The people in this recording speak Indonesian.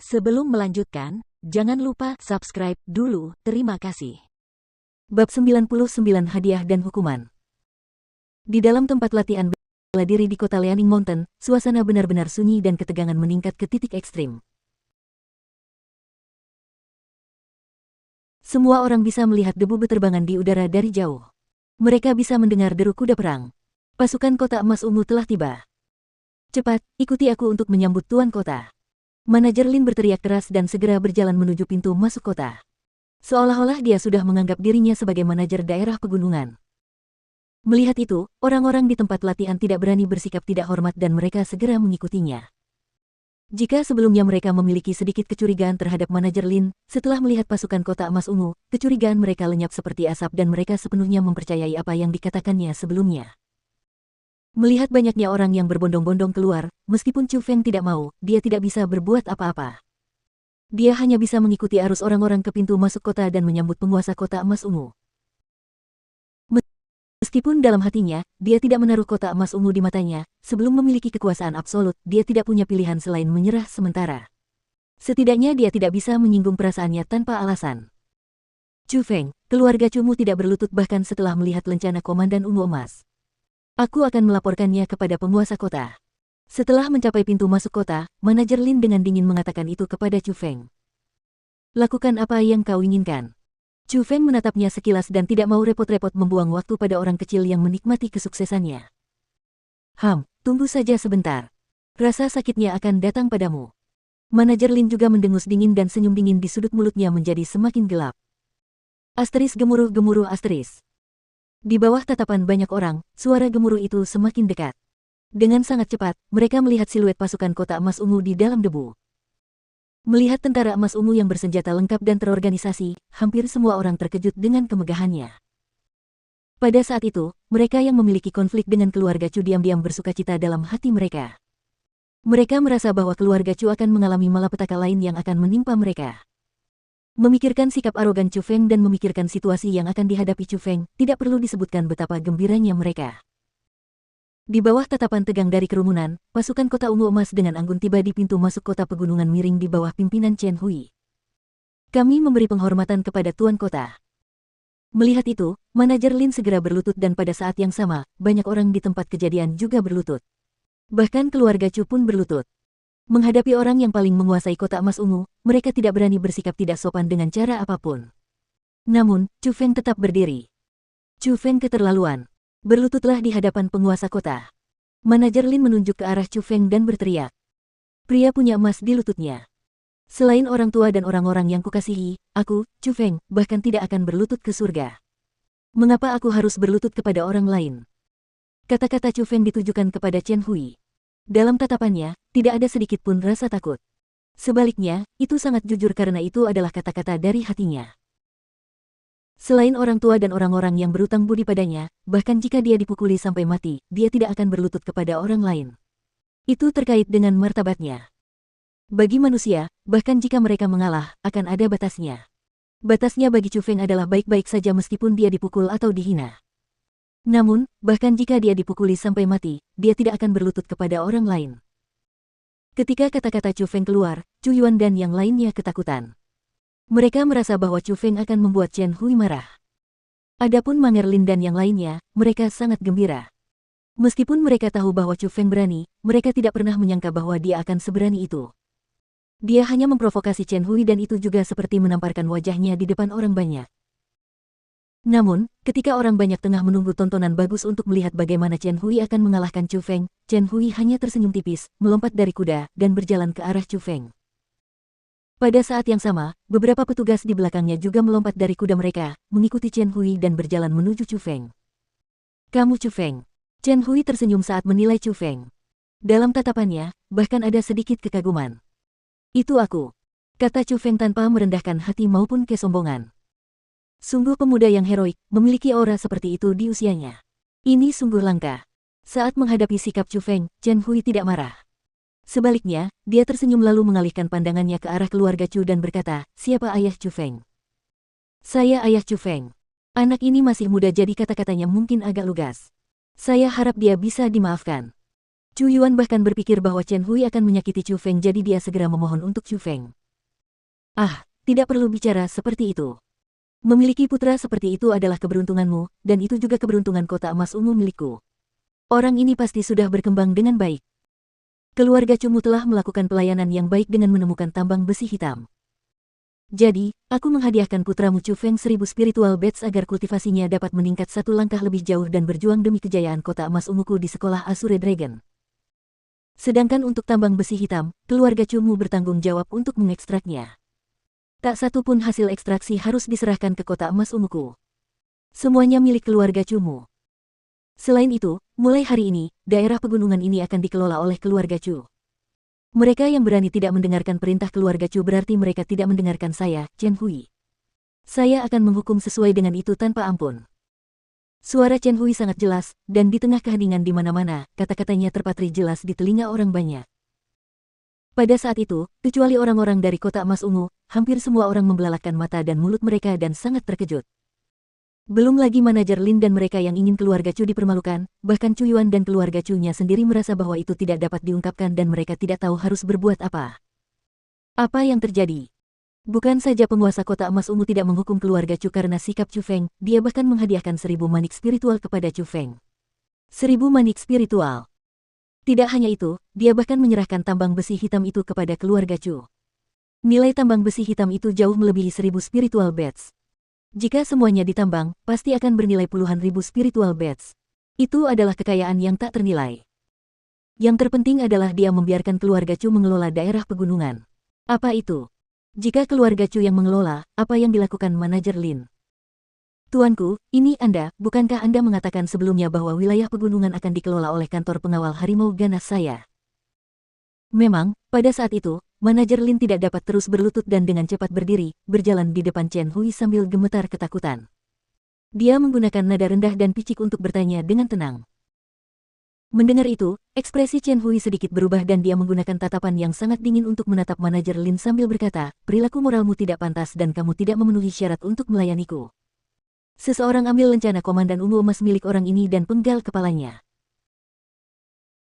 Sebelum melanjutkan, jangan lupa subscribe dulu, terima kasih. Bab 99 Hadiah dan Hukuman. Di dalam tempat latihan bela diri di kota Lianing Mountain, suasana benar-benar sunyi dan ketegangan meningkat ke titik ekstrim. Semua orang bisa melihat debu beterbangan di udara dari jauh. Mereka bisa mendengar deru kuda perang. Pasukan kota emas ungu telah tiba. Cepat, ikuti aku untuk menyambut Tuan Kota. Manajer Lin berteriak keras dan segera berjalan menuju pintu masuk kota. Seolah-olah dia sudah menganggap dirinya sebagai manajer daerah pegunungan. Melihat itu, orang-orang di tempat latihan tidak berani bersikap tidak hormat dan mereka segera mengikutinya. Jika sebelumnya mereka memiliki sedikit kecurigaan terhadap manajer Lin, setelah melihat pasukan kota emas ungu, kecurigaan mereka lenyap seperti asap dan mereka sepenuhnya mempercayai apa yang dikatakannya sebelumnya. Melihat banyaknya orang yang berbondong-bondong keluar, meskipun Chu Feng tidak mau, dia tidak bisa berbuat apa-apa. Dia hanya bisa mengikuti arus orang-orang ke pintu masuk kota dan menyambut penguasa kota emas ungu. Meskipun dalam hatinya, dia tidak menaruh kota emas ungu di matanya, sebelum memiliki kekuasaan absolut, dia tidak punya pilihan selain menyerah sementara. Setidaknya dia tidak bisa menyinggung perasaannya tanpa alasan. Chu Feng, keluarga Chumu tidak berlutut bahkan setelah melihat lencana Komandan Ungu Emas. Aku akan melaporkannya kepada penguasa kota. Setelah mencapai pintu masuk kota, manajer Lin dengan dingin mengatakan itu kepada Chu Feng. Lakukan apa yang kau inginkan. Chu Feng menatapnya sekilas dan tidak mau repot-repot membuang waktu pada orang kecil yang menikmati kesuksesannya. Tunggu saja sebentar. Rasa sakitnya akan datang padamu. Manajer Lin juga mendengus dingin dan senyum dingin di sudut mulutnya menjadi semakin gelap. Asteris gemuruh-gemuruh asteris. Di bawah tatapan banyak orang, suara gemuruh itu semakin dekat. Dengan sangat cepat, mereka melihat siluet pasukan kota emas ungu di dalam debu. Melihat tentara emas ungu yang bersenjata lengkap dan terorganisasi, hampir semua orang terkejut dengan kemegahannya. Pada saat itu, mereka yang memiliki konflik dengan keluarga Chu diam-diam bersukacita dalam hati mereka. Mereka merasa bahwa keluarga Chu akan mengalami malapetaka lain yang akan menimpa mereka. Memikirkan sikap arogan Chu Feng dan memikirkan situasi yang akan dihadapi Chu Feng, tidak perlu disebutkan betapa gembiranya mereka. Di bawah tatapan tegang dari kerumunan, pasukan kota ungu emas dengan anggun tiba di pintu masuk kota pegunungan miring di bawah pimpinan Chen Hui. Kami memberi penghormatan kepada Tuan Kota. Melihat itu, manajer Lin segera berlutut dan pada saat yang sama, banyak orang di tempat kejadian juga berlutut. Bahkan keluarga Chu pun berlutut. Menghadapi orang yang paling menguasai kota emas ungu, mereka tidak berani bersikap tidak sopan dengan cara apapun. Namun, Chu Feng tetap berdiri. Chu Feng keterlaluan. Berlututlah di hadapan penguasa kota. Manajer Lin menunjuk ke arah Chu Feng dan berteriak. Pria punya emas di lututnya. Selain orang tua dan orang-orang yang kukasihi, aku, Chu Feng, bahkan tidak akan berlutut ke surga. Mengapa aku harus berlutut kepada orang lain? Kata-kata Chu Feng ditujukan kepada Chen Hui. Dalam tatapannya, tidak ada sedikit pun rasa takut. Sebaliknya, itu sangat jujur karena itu adalah kata-kata dari hatinya. Selain orang tua dan orang-orang yang berutang budi padanya, bahkan jika dia dipukuli sampai mati, dia tidak akan berlutut kepada orang lain. Itu terkait dengan martabatnya. Bagi manusia, bahkan jika mereka mengalah, akan ada batasnya. Batasnya bagi Chu Feng adalah baik-baik saja meskipun dia dipukul atau dihina. Namun, bahkan jika dia dipukuli sampai mati, dia tidak akan berlutut kepada orang lain. Ketika kata-kata Chu Feng keluar, Chu Yuan dan yang lainnya ketakutan. Mereka merasa bahwa Chu Feng akan membuat Chen Hui marah. Adapun Manger Lin dan yang lainnya, mereka sangat gembira. Meskipun mereka tahu bahwa Chu Feng berani, mereka tidak pernah menyangka bahwa dia akan seberani itu. Dia hanya memprovokasi Chen Hui dan itu juga seperti menamparkan wajahnya di depan orang banyak. Namun, ketika orang banyak tengah menunggu tontonan bagus untuk melihat bagaimana Chen Hui akan mengalahkan Chu Feng, Chen Hui hanya tersenyum tipis, melompat dari kuda, dan berjalan ke arah Chu Feng. Pada saat yang sama, beberapa petugas di belakangnya juga melompat dari kuda mereka, mengikuti Chen Hui dan berjalan menuju Chu Feng. Kamu Chu Feng. Chen Hui tersenyum saat menilai Chu Feng. Dalam tatapannya, bahkan ada sedikit kekaguman. Itu aku. Kata Chu Feng tanpa merendahkan hati maupun kesombongan. Sungguh pemuda yang heroik, memiliki aura seperti itu di usianya. Ini sungguh langka. Saat menghadapi sikap Chu Feng, Chen Hui tidak marah. Sebaliknya, dia tersenyum lalu mengalihkan pandangannya ke arah keluarga Chu dan berkata, siapa ayah Chu Feng? Saya ayah Chu Feng. Anak ini masih muda jadi kata-katanya mungkin agak lugas. Saya harap dia bisa dimaafkan. Chu Yuan bahkan berpikir bahwa Chen Hui akan menyakiti Chu Feng, jadi dia segera memohon untuk Chu Feng. Ah, tidak perlu bicara seperti itu. Memiliki putra seperti itu adalah keberuntunganmu, dan itu juga keberuntungan kota emas ungu milikku. Orang ini pasti sudah berkembang dengan baik. Keluarga Chumu telah melakukan pelayanan yang baik dengan menemukan tambang besi hitam. Jadi, aku menghadiahkan putramu Chu Feng 1000 spiritual beds agar kultivasinya dapat meningkat satu langkah lebih jauh dan berjuang demi kejayaan kota emas unguku di sekolah Azure Dragon. Sedangkan untuk tambang besi hitam, keluarga Chumu bertanggung jawab untuk mengekstraknya. Tak satu pun hasil ekstraksi harus diserahkan ke kota emas unguku. Semuanya milik keluarga Chumu. Selain itu, mulai hari ini, daerah pegunungan ini akan dikelola oleh keluarga Chu. Mereka yang berani tidak mendengarkan perintah keluarga Chu berarti mereka tidak mendengarkan saya, Chen Hui. Saya akan menghukum sesuai dengan itu tanpa ampun. Suara Chen Hui sangat jelas, dan di tengah keheningan di mana-mana, kata-katanya terpatri jelas di telinga orang banyak. Pada saat itu, kecuali orang-orang dari kota emas ungu, hampir semua orang membelalakkan mata dan mulut mereka dan sangat terkejut. Belum lagi manajer Lin dan mereka yang ingin keluarga Chu dipermalukan, bahkan Chu Yuan dan keluarga Chu-nya sendiri merasa bahwa itu tidak dapat diungkapkan dan mereka tidak tahu harus berbuat apa. Apa yang terjadi? Bukan saja penguasa kota emas ungu tidak menghukum keluarga Chu karena sikap Chu Feng, dia bahkan menghadiahkan 1000 manik spiritual kepada Chu Feng. 1000 manik spiritual. Tidak hanya itu, dia bahkan menyerahkan tambang besi hitam itu kepada keluarga Chu. Nilai tambang besi hitam itu jauh melebihi 1000 spiritual beds. Jika semuanya ditambang, pasti akan bernilai puluhan ribu spiritual beds. Itu adalah kekayaan yang tak ternilai. Yang terpenting adalah dia membiarkan keluarga Chu mengelola daerah pegunungan. Apa itu? Jika keluarga Chu yang mengelola, apa yang dilakukan manajer Lin? Tuanku, ini Anda, bukankah Anda mengatakan sebelumnya bahwa wilayah pegunungan akan dikelola oleh kantor pengawal harimau ganas saya? Memang, pada saat itu, manajer Lin tidak dapat terus berlutut dan dengan cepat berdiri, berjalan di depan Chen Hui sambil gemetar ketakutan. Dia menggunakan nada rendah dan picik untuk bertanya dengan tenang. Mendengar itu, ekspresi Chen Hui sedikit berubah dan dia menggunakan tatapan yang sangat dingin untuk menatap manajer Lin sambil berkata, perilaku moralmu tidak pantas dan kamu tidak memenuhi syarat untuk melayaniku. Seseorang ambil lencana komandan ungu emas milik orang ini dan penggal kepalanya.